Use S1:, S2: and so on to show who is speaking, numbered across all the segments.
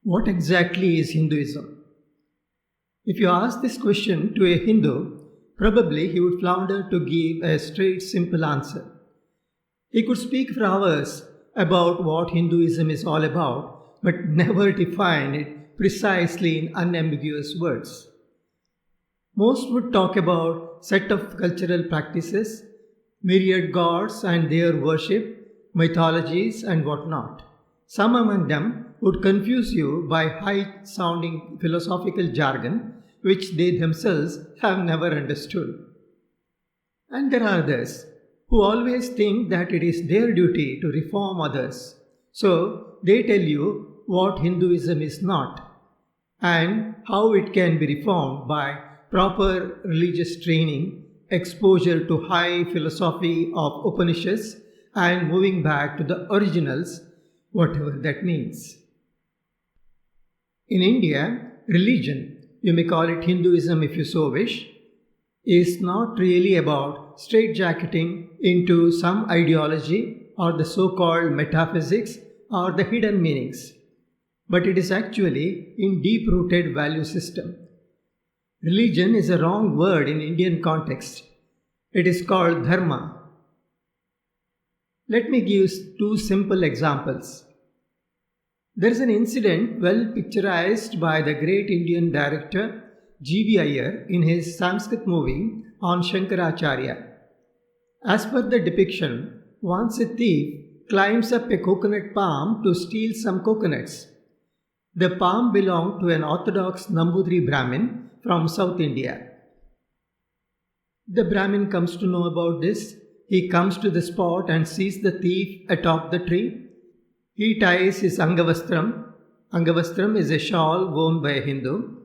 S1: What exactly is Hinduism? If you ask this question to a Hindu, probably he would flounder to give a straight, simple answer. He could speak for hours about what Hinduism is all about, but never define it precisely in unambiguous words. Most would talk about set of cultural practices, myriad gods and their worship, mythologies and whatnot. Some among them would confuse you by high sounding philosophical jargon which they themselves have never understood. And there are others who always think that it is their duty to reform others. So they tell you what Hinduism is not and how it can be reformed by proper religious training, exposure to high philosophy of Upanishads, and moving back to the originals, whatever that means. In India, religion, you may call it Hinduism if you so wish, is not really about straitjacketing into some ideology or the so called metaphysics or the hidden meanings, but it is actually in deep rooted value system. Religion is a wrong word in Indian context. It is called dharma. Let me give two simple examples. There is an incident well picturized by the great Indian director G.V. Iyer in his Sanskrit movie on Shankaracharya. As per the depiction, once a thief climbs up a coconut palm to steal some coconuts. The palm belonged to an orthodox Nambudri Brahmin from South India. The Brahmin comes to know about this. He comes to the spot and sees the thief atop the tree. He ties his Angavastram. Angavastram is a shawl worn by a Hindu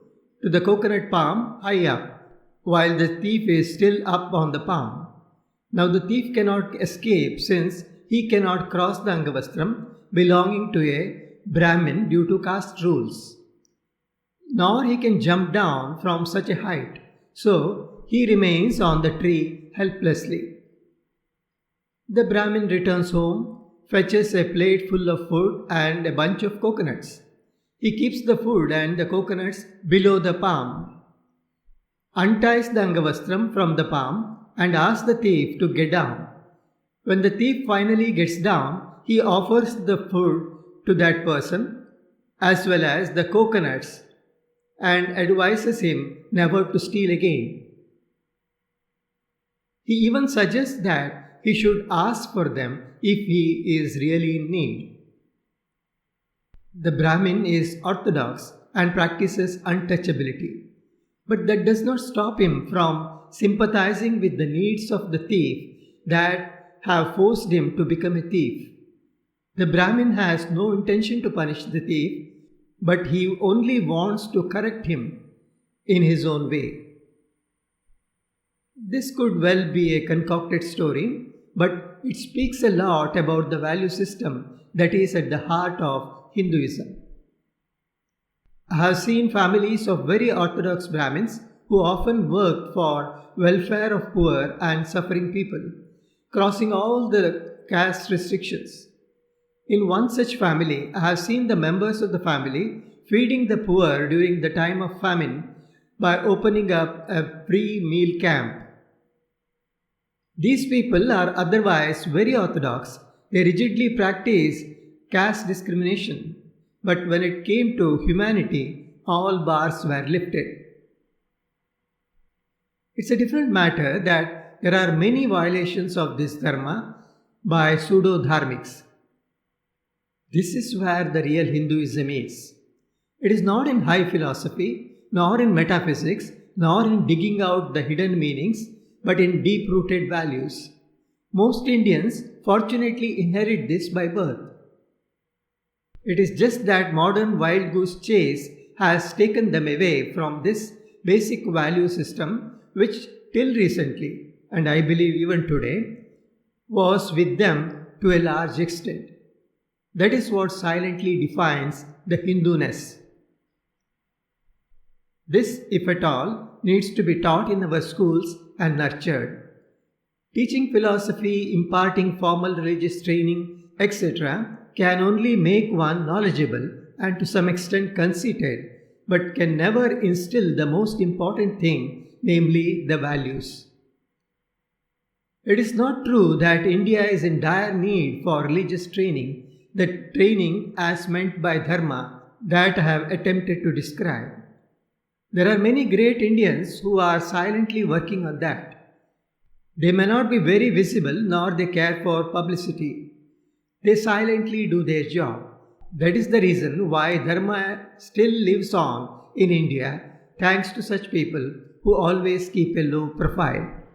S1: to the coconut palm high up, while the thief is still up on the palm. Now the thief cannot escape since he cannot cross the Angavastram belonging to a Brahmin due to caste rules. Nor he can jump down from such a height, so he remains on the tree helplessly. The Brahmin returns home, fetches a plate full of food and a bunch of coconuts. He keeps the food and the coconuts below the palm, unties the Angavastram from the palm and asks the thief to get down. When the thief finally gets down, he offers the food to that person as well as the coconuts and advises him never to steal again. He even suggests that he should ask for them if he is really in need. The Brahmin is orthodox and practices untouchability, but that does not stop him from sympathizing with the needs of the thief that have forced him to become a thief. The Brahmin has no intention to punish the thief, but he only wants to correct him in his own way. This could well be a concocted story, but it speaks a lot about the value system that is at the heart of Hinduism. I have seen families of very orthodox Brahmins who often work for welfare of poor and suffering people, crossing all the caste restrictions. In one such family, I have seen the members of the family feeding the poor during the time of famine by opening up a free meal camp. These people are otherwise very orthodox. They rigidly practice caste discrimination. But when it came to humanity, all bars were lifted. It's a different matter that there are many violations of this dharma by pseudo-dharmics. This is where the real Hinduism is. It is not in high philosophy, nor in metaphysics, nor in digging out the hidden meanings, but in deep-rooted values. Most Indians fortunately inherit this by birth. It is just that modern wild goose chase has taken them away from this basic value system, which till recently, and I believe even today, was with them to a large extent. That is what silently defines the Hinduness. This, if at all, needs to be taught in our schools and nurtured. Teaching philosophy, imparting formal religious training, etc., can only make one knowledgeable and to some extent conceited, but can never instill the most important thing, namely the values. It is not true that India is in dire need for religious training, the training as meant by dharma that I have attempted to describe. There are many great Indians who are silently working on that. They may not be very visible nor they care for publicity. They silently do their job. That is the reason why dharma still lives on in India thanks to such people who always keep a low profile.